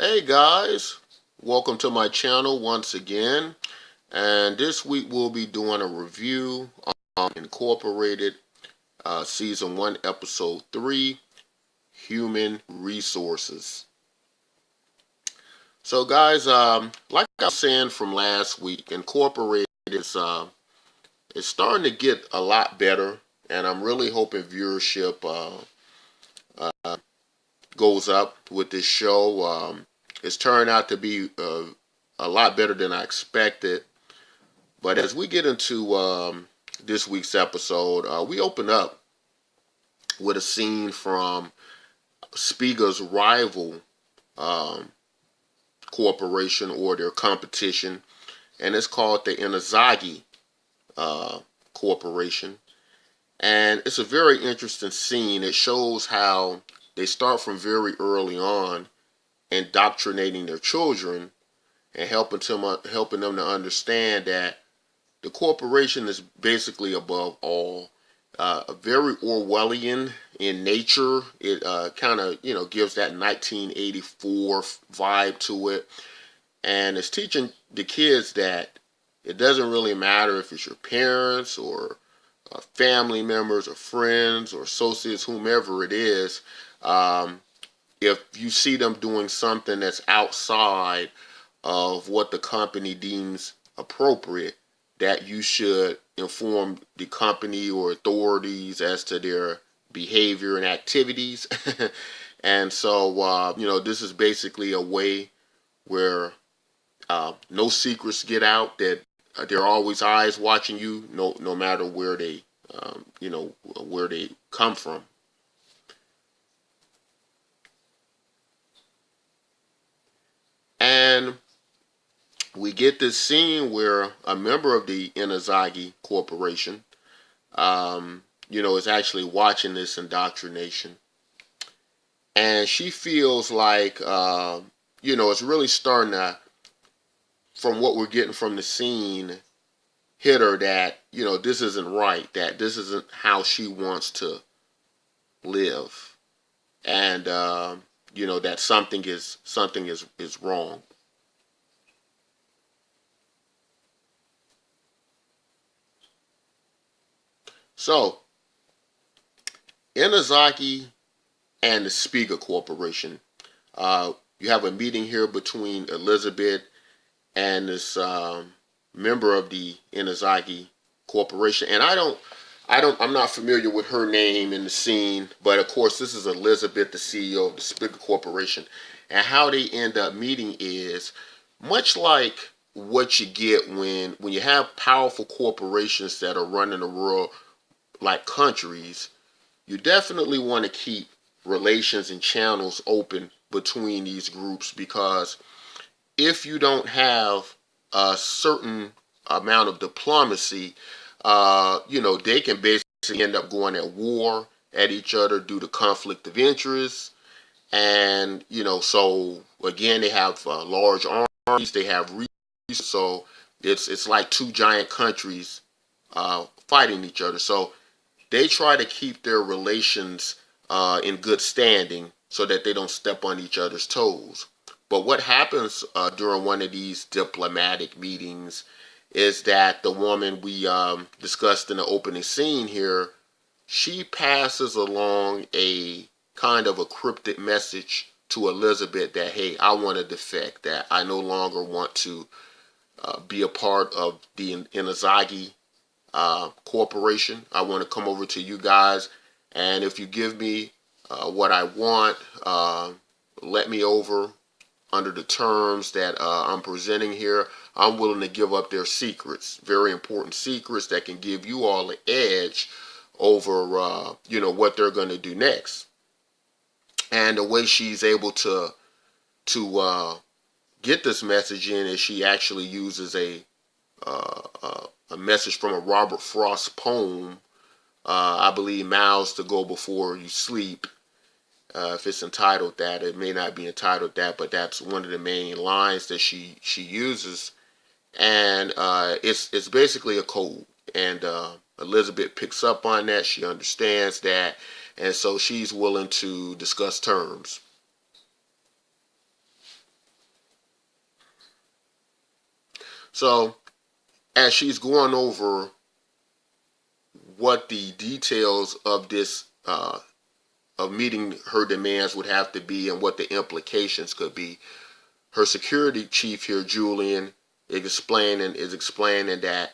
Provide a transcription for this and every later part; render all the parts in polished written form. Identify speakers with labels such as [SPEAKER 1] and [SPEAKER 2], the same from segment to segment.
[SPEAKER 1] Hey guys, welcome to my channel once again. And this week we'll be doing a review on Incorporated Season 1, Episode 3, Human Resources. So guys, like I was saying from last week, Incorporated is starting to get a lot better. And I'm really hoping viewership goes up with this show. It's turned out to be a lot better than I expected. But as we get into this week's episode, we open up with a scene from SPIGA's rival corporation or their competition, and it's called the Inazagi Corporation. And it's a very interesting scene. It shows how they start from very early on indoctrinating their children and helping them to understand that the corporation is basically above all. Very Orwellian in nature. It kind of gives that 1984 vibe to it, and it's teaching the kids that it doesn't really matter if it's your parents or family members or friends or associates, whomever it is. If you see them doing something that's outside of what the company deems appropriate, that you should inform the company or authorities as to their behavior and activities. And so, this is basically a way where no secrets get out, that there are always eyes watching you, no matter where they, where they come from. And we get this scene where a member of the Inazagi Corporation, is actually watching this indoctrination. And she feels like, it's really starting to, from what we're getting from the scene, hit her that, this isn't right, that this isn't how she wants to live. And, that something is wrong. So, Inazagi and the SPIGA Corporation. You have a meeting here between Elizabeth and this member of the Inazagi Corporation. And I'm not familiar with her name in the scene, but of course this is Elizabeth, the CEO of the SPIGA Corporation. And how they end up meeting is much like what you get when you have powerful corporations that are running the world like countries. You definitely want to keep relations and channels open between these groups, because if you don't have a certain amount of diplomacy, they can basically end up going at war at each other due to conflict of interest. And, so again, they have large armies, they have resources, so it's like two giant countries fighting each other. So they try to keep their relations in good standing so that they don't step on each other's toes. But what happens during one of these diplomatic meetings is that the woman we discussed in the opening scene here, she passes along a kind of a cryptic message to Elizabeth that, hey, I want to defect, that I no longer want to be a part of the Inazagi Corporation. I want to come over to you guys, and if you give me what I want, let me over under the terms that I'm presenting here. I'm willing to give up their secrets, very important secrets that can give you all the edge over, what they're going to do next. And the way she's able to get this message in is she actually uses a message from a Robert Frost poem, I believe Miles to Go Before You Sleep. If it's entitled that, it may not be entitled that, but that's one of the main lines that she uses. And it's basically a code. And Elizabeth picks up on that. She understands that. And so she's willing to discuss terms. So as she's going over what the details of this of meeting her demands would have to be and what the implications could be, her security chief here, Julian, is explaining that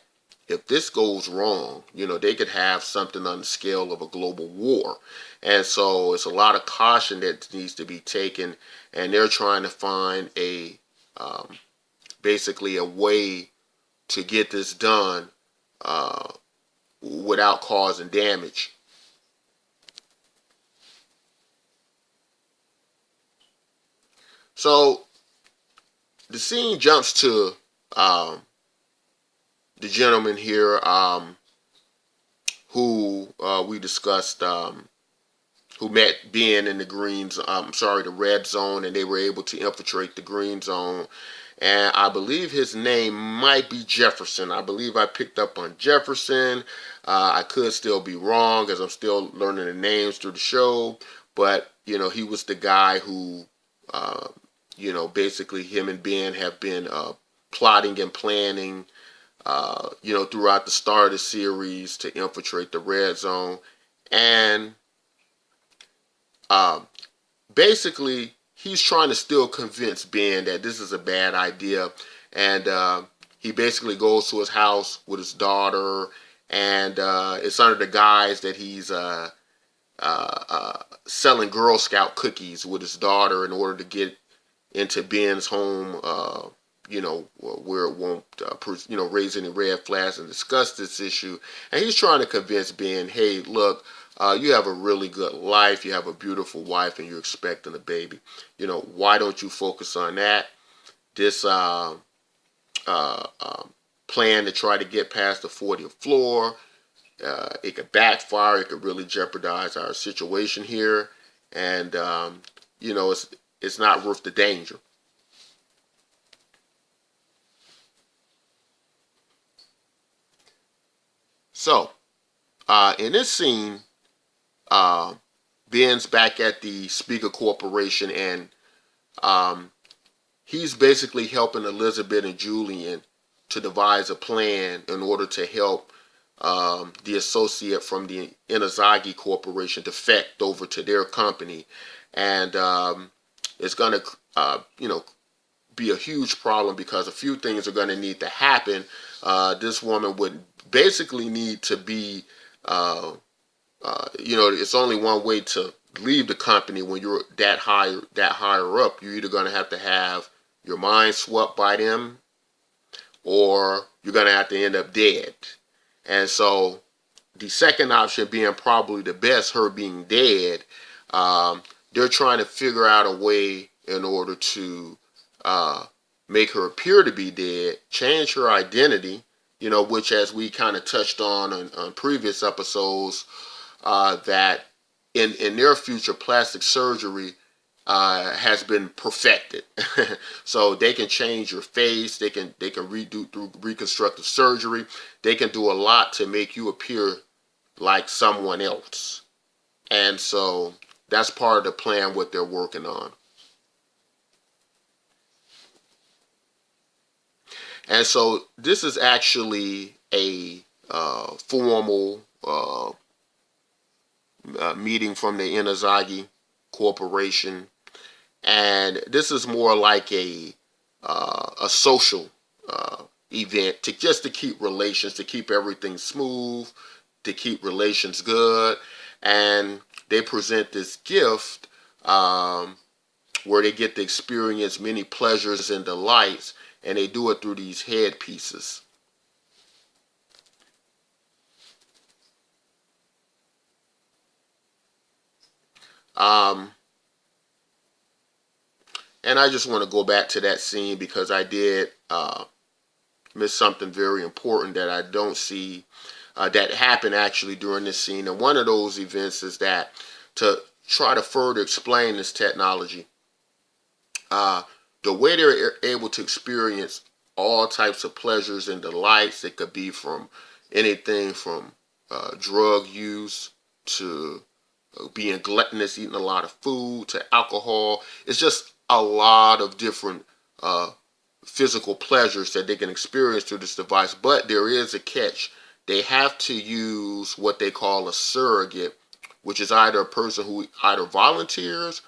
[SPEAKER 1] if this goes wrong, they could have something on the scale of a global war. And so it's a lot of caution that needs to be taken, and they're trying to find basically a way to get this done without causing damage. So the scene jumps to the gentleman here who we discussed, who met Ben in the red zone, and they were able to infiltrate the green zone. And I believe his name might be Jefferson. I believe I picked up on Jefferson. I could still be wrong, as I'm still learning the names through the show. But, he was the guy who, basically him and Ben have been plotting and planning, throughout the start of the series to infiltrate the red zone. And basically, he's trying to still convince Ben that this is a bad idea. And he basically goes to his house with his daughter, and it's under the guise that he's selling Girl Scout cookies with his daughter in order to get into Ben's home, where it won't, raise any red flags and discuss this issue. And he's trying to convince Ben, hey, look, you have a really good life, you have a beautiful wife, and you're expecting a baby. Why don't you focus on that? This plan to try to get past the 40th floor, it could backfire, it could really jeopardize our situation here. And, it's not worth the danger. So, in this scene, Ben's back at the SPIGA Corporation, and he's basically helping Elizabeth and Julian to devise a plan in order to help the associate from the Inazagi Corporation defect over to their company. And it's going to, be a huge problem, because a few things are going to need to happen. This woman would basically need to be, it's only one way to leave the company when you're that higher up. You're either going to have your mind swept by them, or you're going to have to end up dead. And so the second option being probably the best, her being dead, they're trying to figure out a way in order to make her appear to be dead, change her identity, which, as we kind of touched on previous episodes, that in their future, plastic surgery has been perfected. So they can change your face, they can redo through reconstructive surgery, they can do a lot to make you appear like someone else. And so that's part of the plan, what they're working on. And so this is actually a formal meeting from the Inazagi Corporation, and this is more like a social event to keep relations, to keep everything smooth, to keep relations good. And they present this gift where they get to experience many pleasures and delights, and they do it through these headpieces. And I just want to go back to that scene, because I did miss something very important that I don't see that happened actually during this scene. And one of those events is that, to try to further explain this technology, the way they're able to experience all types of pleasures and delights, it could be from anything from drug use to being gluttonous, eating a lot of food, to alcohol. It's just a lot of different physical pleasures that they can experience through this device. But there is a catch. They have to use what they call a surrogate, which is either a person who either volunteers,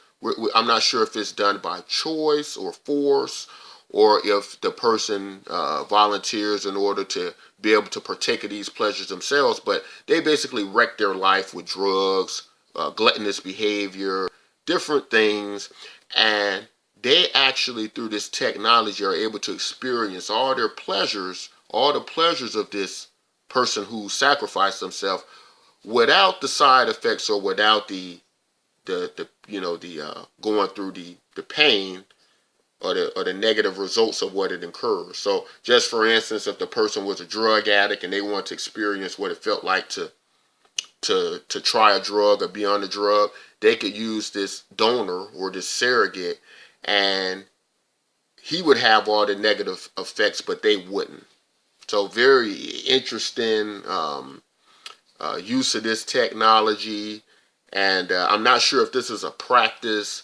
[SPEAKER 1] I'm not sure if it's done by choice or force, or if the person volunteers in order to be able to partake of these pleasures themselves. But they basically wreck their life with drugs, gluttonous behavior, different things, and they actually, through this technology, are able to experience all their pleasures, all the pleasures of this person who sacrificed themselves, without the side effects or without the going through the pain or the negative results of what it incurs. So, just for instance, if the person was a drug addict and they want to experience what it felt like to try a drug or be on a drug, they could use this donor or this surrogate, and he would have all the negative effects, but they wouldn't. So, very interesting use of this technology, and I'm not sure if this is a practice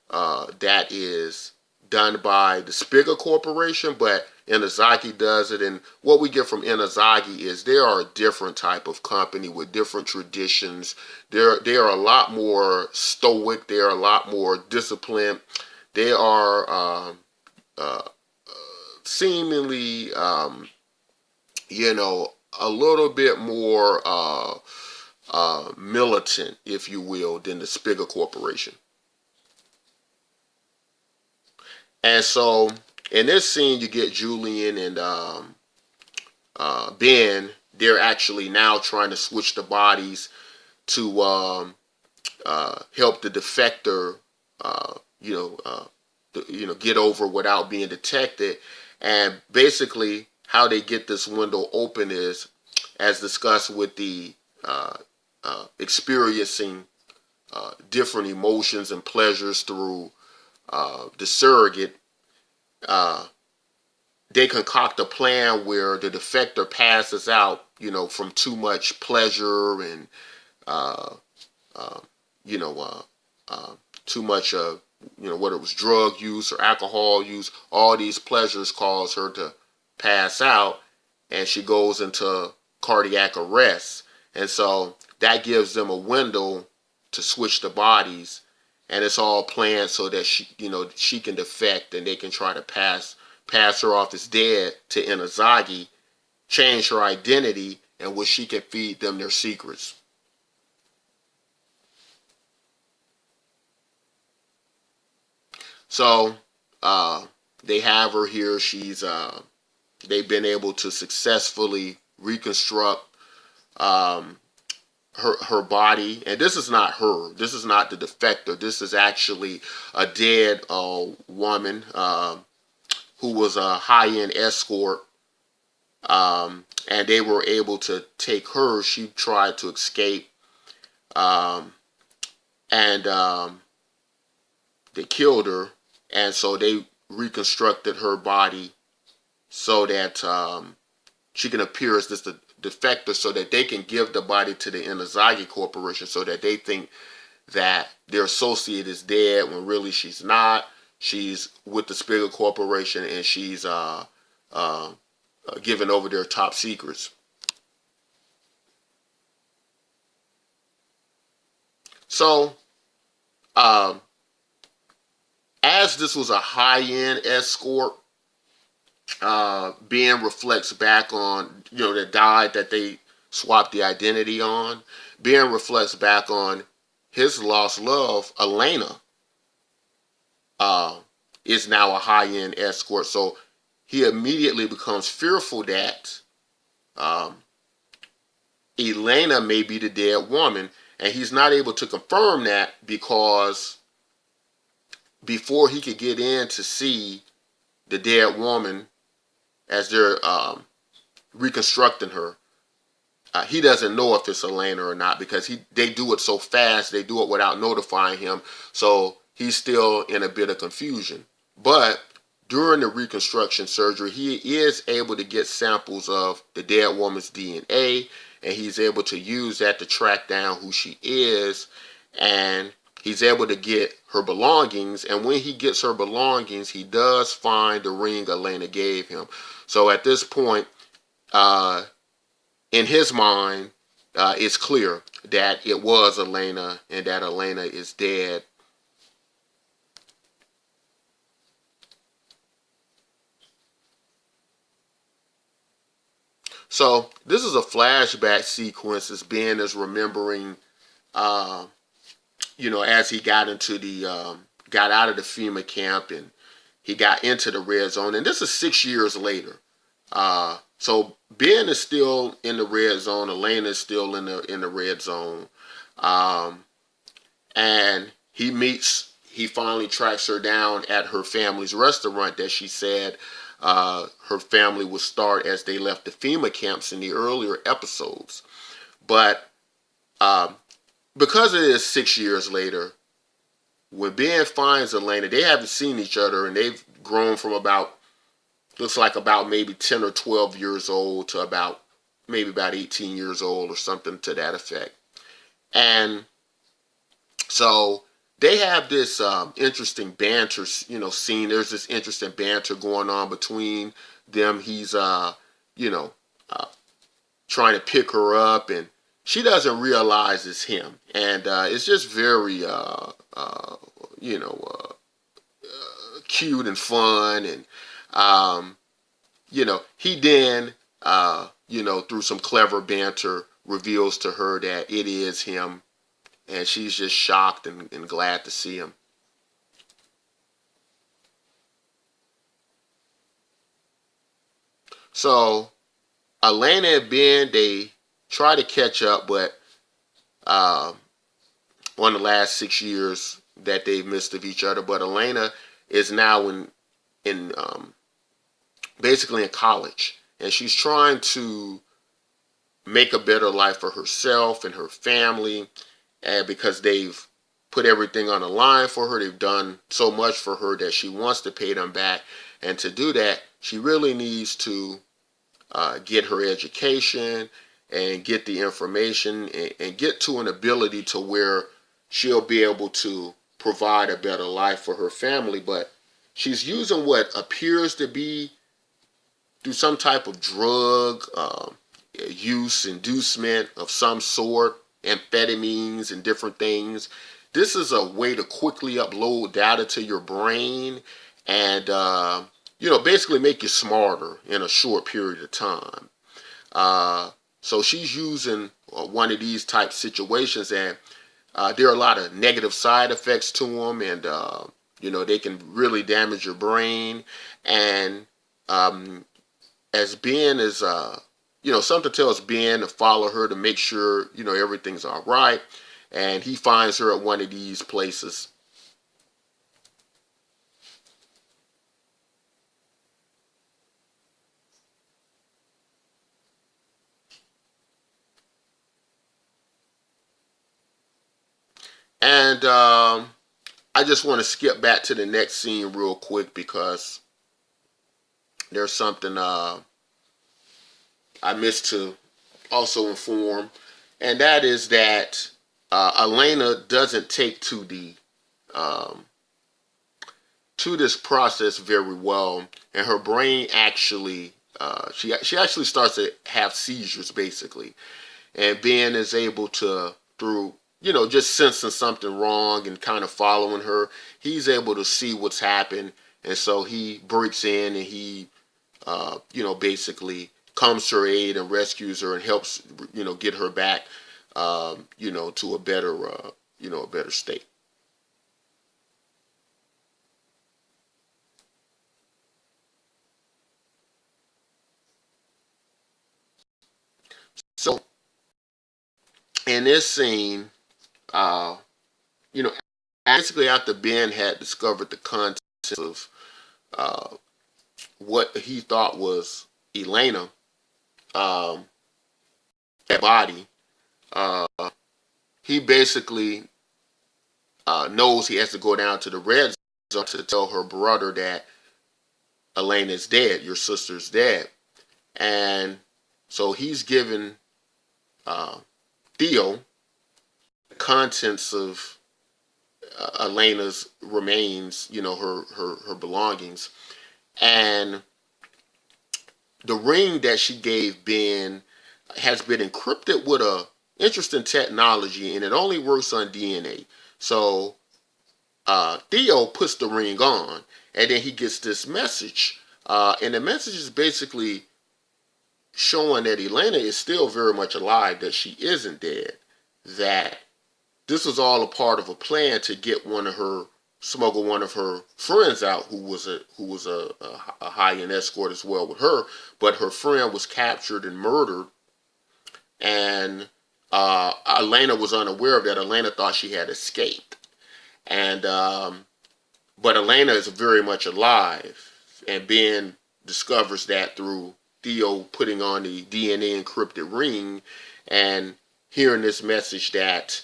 [SPEAKER 1] that is done by the SPIGA Corporation, but Inazagi does it. And what we get from Inazagi is they are a different type of company with different traditions. They are a lot more stoic. They are a lot more disciplined. They are seemingly, a little bit more militant, if you will, than the SPIGA Corporation. And so in this scene, you get Julian and Ben. They're actually now trying to switch the bodies to help the defector, get over without being detected. And basically, how they get this window open is, as discussed with the experiencing different emotions and pleasures through the surrogate. They concoct a plan where the defector passes out, from too much pleasure and too much whether it was drug use or alcohol use. All these pleasures cause her to pass out, and she goes into cardiac arrest. And so that gives them a window to switch the bodies, and it's all planned so that she can defect, and they can try to pass her off as dead to Inazagi, change her identity, and where she can feed them their secrets. So they have her here. They've been able to successfully reconstruct her body, and this is not her. This is not the defector. This is actually a dead woman who was a high-end escort, and they were able to take her. She tried to escape, and they killed her, and so they reconstructed her body so that she can appear as this defector, so that they can give the body to the Inazagi Corporation, so that they think that their associate is dead when really she's not. She's with the SPIGA Corporation, and she's giving over their top secrets. So, as this was a high-end escort, Ben reflects back on, the guy that they swapped the identity on. Ben reflects back on his lost love. Elena is now a high-end escort, so he immediately becomes fearful that Elena may be the dead woman, and he's not able to confirm that because before he could get in to see the dead woman as they're reconstructing her, he doesn't know if it's Elena or not, because they do it so fast. They do it without notifying him, so he's still in a bit of confusion. But during the reconstruction surgery, he is able to get samples of the dead woman's DNA, and he's able to use that to track down who she is, and he's able to get her belongings, and when he gets her belongings, he does find the ring Elena gave him. So at this point, in his mind, it's clear that it was Elena and that Elena is dead. So this is a flashback sequence as Ben is remembering, as he got into got out of the FEMA camp and he got into the red zone. And this is 6 years later. So Ben is still in the red zone. Elena is still in the red zone. And he finally tracks her down at her family's restaurant that she said her family would start as they left the FEMA camps in the earlier episodes. But because it is 6 years later, when Ben finds Elena, they haven't seen each other, and they've grown from looks like about maybe 10 or 12 years old to maybe about 18 years old or something to that effect. And so they have this interesting banter, scene. There's this interesting banter going on between them. He's, trying to pick her up, and she doesn't realize it's him. And it's just very, cute and fun. And, he then, through some clever banter, reveals to her that it is him. And she's just shocked and glad to see him. So Elena and Ben, they try to catch up, but on the last 6 years that they've missed of each other. But Elena is now in basically in college, and she's trying to make a better life for herself and her family. And because they've put everything on the line for her, they've done so much for her that she wants to pay them back. And to do that, she really needs to get her education and get the information and get to an ability to where she'll be able to provide a better life for her family. But she's using what appears to be through some type of drug use, inducement of some sort, amphetamines and different things. This is a way to quickly upload data to your brain and basically make you smarter in a short period of time. So she's using one of these type situations, and there are a lot of negative side effects to them, and they can really damage your brain. And as Ben is something tells Ben to follow her to make sure, everything's all right. And he finds her at one of these places. And I just want to skip back to the next scene real quick because there's something I missed to also inform, and that is that Elena doesn't take to this process very well, and her brain actually she actually starts to have seizures basically, and Ben is able to, through just sensing something wrong and kind of following her, he's able to see what's happened, and so he breaks in and he basically comes to her aid and rescues her and helps, get her back, to a better state. So in this scene, uh, basically after Ben had discovered the contents of what he thought was Elena, that body, uh, he basically knows he has to go down to the red zone to tell her brother that Elena is dead, your sister's dead. And so he's given Theo the contents of Elena's remains, you know, her belongings. And the ring that she gave Ben has been encrypted with a interesting technology, and it only works on DNA. So Theo puts the ring on, and then he gets this message, and the message is basically showing that Elena is still very much alive, that she isn't dead, that this was all a part of a plan to get smuggle one of her friends out, who was a high-end escort as well with her, but her friend was captured and murdered, and Elena was unaware of that. Elena thought she had escaped, and but Elena is very much alive, and Ben discovers that through Theo putting on the DNA encrypted ring and hearing this message that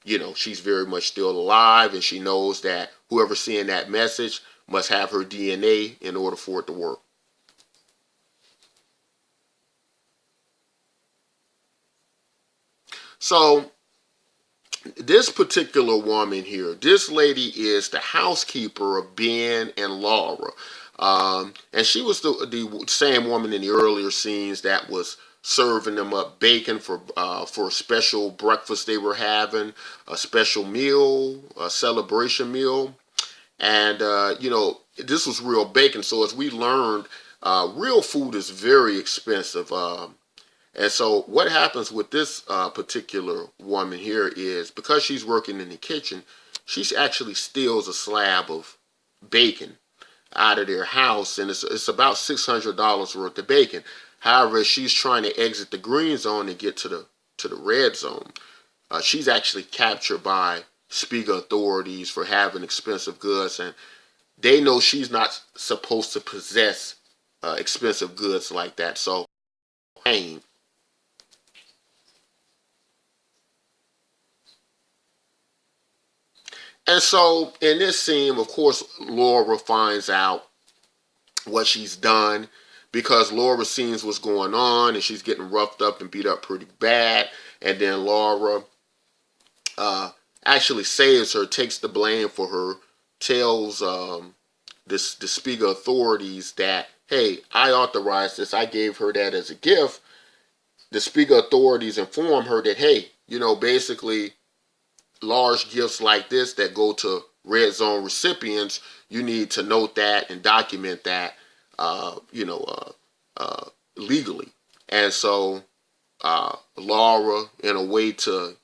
[SPEAKER 1] you know, she's very much still alive, and she knows that whoever's seeing that message must have her DNA in order for it to work. So this particular woman here, this lady is the housekeeper of Ben and Laura. And she was the same woman in the earlier scenes that was serving them up bacon for a special breakfast they were having, a special meal, a celebration meal. And, you know, this was real bacon. So as we learned, real food is very expensive. And so what happens with this particular woman here is, because she's working in the kitchen, she actually steals a slab of bacon out of their house, and it's about $600 worth of bacon. However, as she's trying to exit the green zone and get to the red zone, she's actually captured by SPIGA authorities for having expensive goods, and they know she's not supposed to possess expensive goods like that. So, pain. And so in this scene, of course, Laura finds out what she's done, because Laura sees what's going on, and she's getting roughed up and beat up pretty bad. And then Laura actually saves her, takes the blame for her, tells the SPIGA authorities that, hey, I authorized this, I gave her that as a gift. The SPIGA authorities inform her that, hey, you know, basically large gifts like this that go to red zone recipients, you need to note that and document that, you know, legally. And so Laura, in a way to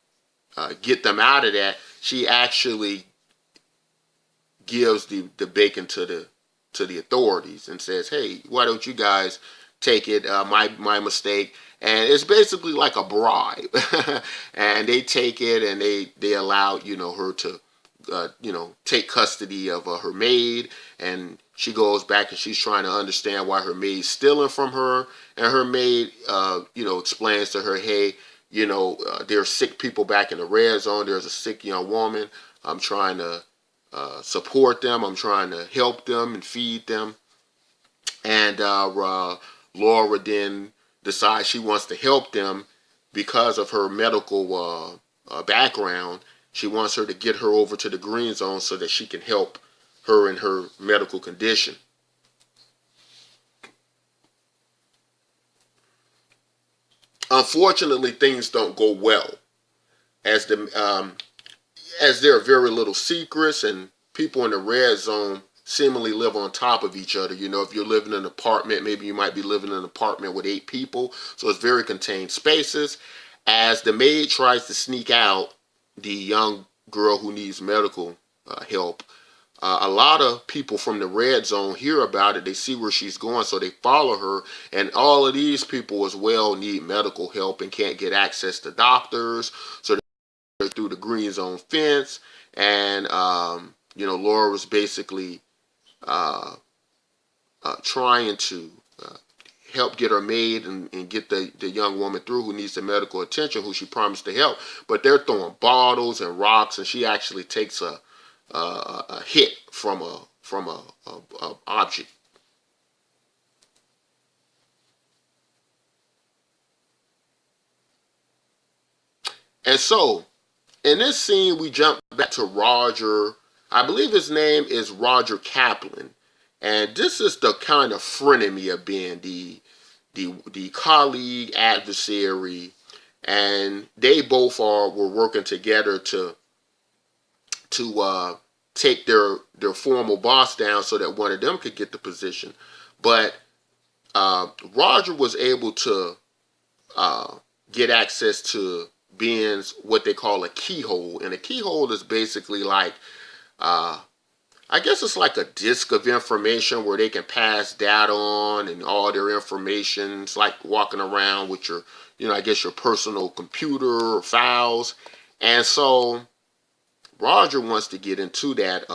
[SPEAKER 1] get them out of that, she actually gives the bacon to the authorities and says, hey, why don't you guys take it, my mistake. And it's basically like a bribe. And they take it, and they allow, you know, her to you know, take custody of her maid. And she goes back and she's trying to understand why her maid's stealing from her. And her maid you know, explains to her, hey, you know, there are sick people back in the red zone, there's a sick young woman, I'm trying to support them, I'm trying to help them and feed them. And Laura then decides she wants to help them because of her medical background. She wants her to get her over to the green zone so that she can help her in her medical condition. Unfortunately, things don't go well, as there are very little secrets, and people in the red zone seemingly live on top of each other. You know, if you're living in an apartment, maybe you might be living in an apartment with 8 people, so it's very contained spaces. As the maid tries to sneak out the young girl who needs medical help, a lot of people from the red zone hear about it. They see where she's going, so they follow her. And all of these people as well need medical help and can't get access to doctors, so they're through the green zone fence. And you know, Laura was basically trying to help get her maid and get the young woman through, who needs the medical attention, who she promised to help. But they're throwing bottles and rocks, and she actually takes a hit from a object. And so in this scene, we jump back to Roger. I believe his name is Roger Kaplan. And this is the kind of frenemy of being the colleague, adversary, and they both were working together to take their formal boss down so that one of them could get the position. But Roger was able to get access to Ben's what they call a keyhole, and a keyhole is basically like I guess it's like a disk of information where they can pass data on and all their information. It's like walking around with your, I guess your personal computer or files. And so Roger wants to get into that,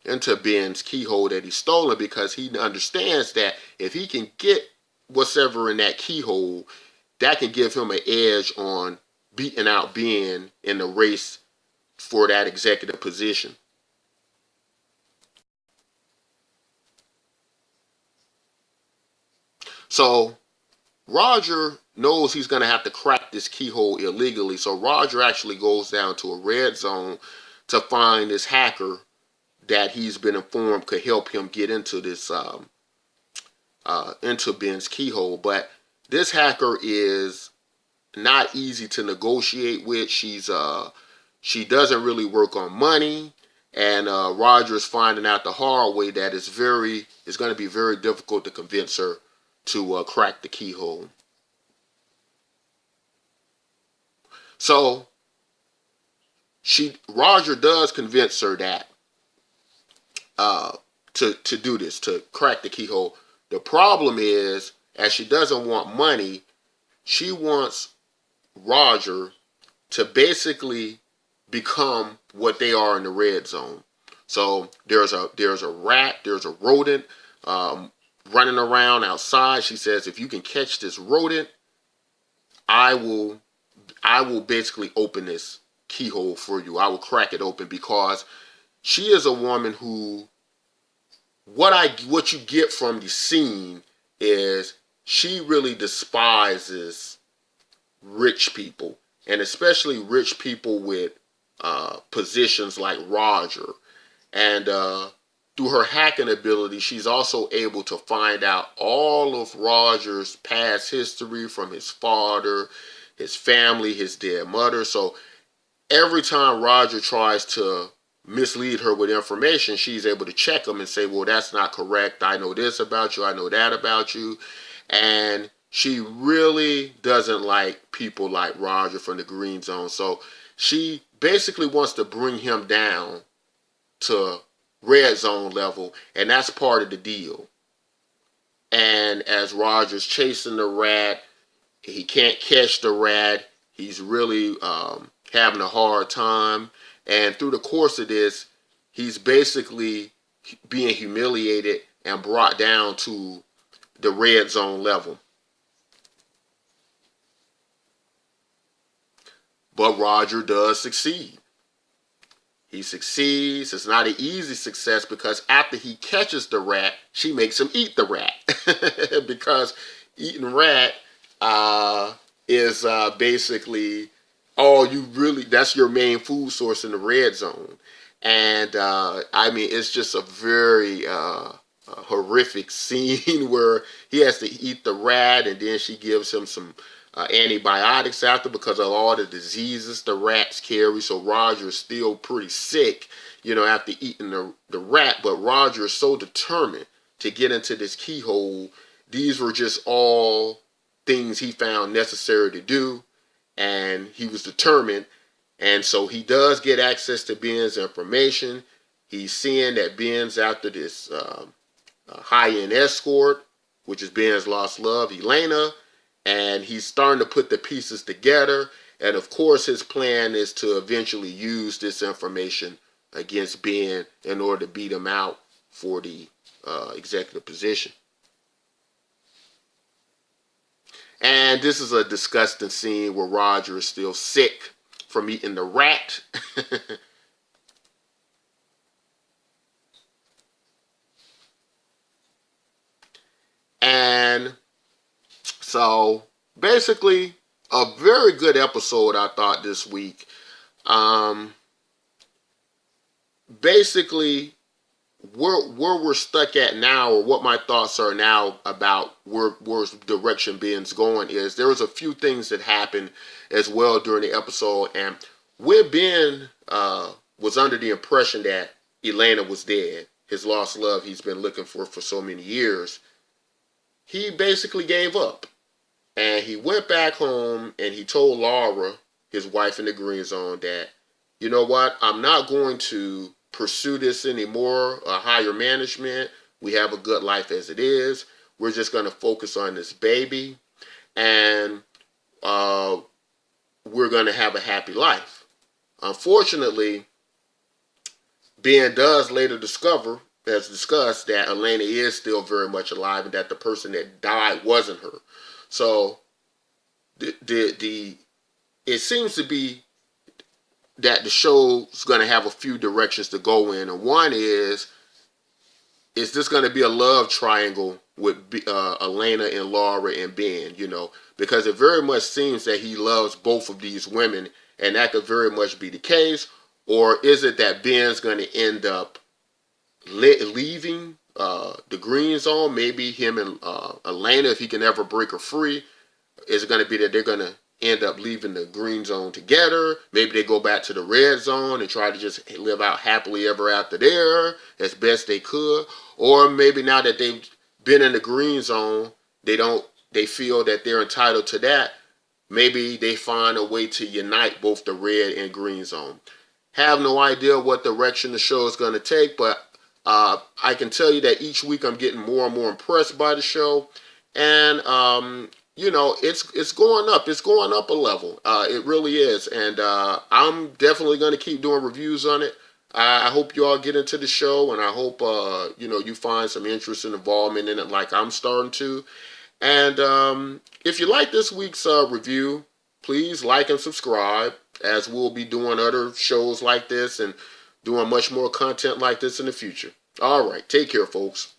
[SPEAKER 1] into Ben's keyhole that he's stolen, because he understands that if he can get whatever in that keyhole, that can give him an edge on beating out Ben in the race for that executive position. So Roger knows he's going to have to crack this keyhole illegally. So Roger actually goes down to a red zone to find this hacker that he's been informed could help him get into this into Ben's keyhole. But this hacker is not easy to negotiate with. She doesn't really work on money. And Roger's finding out the hard way that it's going to be very difficult to convince her to crack the keyhole. So Roger does convince her that to do this, to crack the keyhole. The problem is, as she doesn't want money, she wants Roger to basically become what they are in the red zone. So there's a rat, there's a rodent running around outside. She says, if you can catch this rodent, I will basically open this keyhole for you. I will crack it open, because she is a woman who, what you get from the scene is she really despises rich people, and especially rich people with positions like Roger. And through her hacking ability, she's also able to find out all of Roger's past history, from his father, his family, his dead mother. So every time Roger tries to mislead her with information, she's able to check him and say, well, that's not correct. I know this about you. I know that about you. And she really doesn't like people like Roger from the Green Zone. So she basically wants to bring him down to red zone level, and that's part of the deal. And as Roger's chasing the rat, he can't catch the rat. He's really having a hard time. And through the course of this, he's basically being humiliated and brought down to the red zone level. But Roger does succeed. He succeeds. It's not an easy success, because after he catches the rat, she makes him eat the rat. Because eating rat is basically that's your main food source in the red zone. And I mean, it's just a very horrific scene where he has to eat the rat, and then she gives him some antibiotics after, because of all the diseases the rats carry. So Roger is still pretty sick, after eating the rat. But Roger is so determined to get into this keyhole. These were just all things he found necessary to do, and he was determined. And so he does get access to Ben's information. He's seeing that Ben's after this high-end escort, which is Ben's lost love, Elena. And he's starting to put the pieces together. And of course, his plan is to eventually use this information against Ben in order to beat him out for the executive position. And this is a disgusting scene where Roger is still sick from eating the rat. And so basically, a very good episode, I thought, this week. Um, basically, where we're stuck at now, or what my thoughts are now about where direction Ben's going, is there was a few things that happened as well during the episode, and where Ben was under the impression that Elena was dead, his lost love he's been looking for so many years, he basically gave up. And he went back home and he told Laura, his wife in the green zone, that, you know what, I'm not going to pursue this anymore, higher management. We have a good life as it is. We're just going to focus on this baby, and we're going to have a happy life. Unfortunately, Ben does later discover, as discussed, that Elena is still very much alive and that the person that died wasn't her. So it seems to be that the show's going to have a few directions to go in, and one is this going to be a love triangle with Elena and Laura and Ben? You know, because it very much seems that he loves both of these women, and that could very much be the case. Or is it that Ben's going to end up leaving the green zone? Maybe him and Elena, if he can ever break her free, is it going to be that they're going to end up leaving the green zone together? Maybe they go back to the red zone and try to just live out happily ever after there as best they could. Or maybe now that they've been in the green zone, they feel that they're entitled to that. Maybe they find a way to unite both the red and green zone. Have no idea what direction the show is going to take, but I can tell you that each week I'm getting more and more impressed by the show, and you know, it's going up. It's going up a level. It really is, and I'm definitely going to keep doing reviews on it. I hope you all get into the show, and I hope you know, you find some interest and involvement in it, like I'm starting to. And if you like this week's review, please like and subscribe, as we'll be doing other shows like this and doing much more content like this in the future. All right, take care, folks.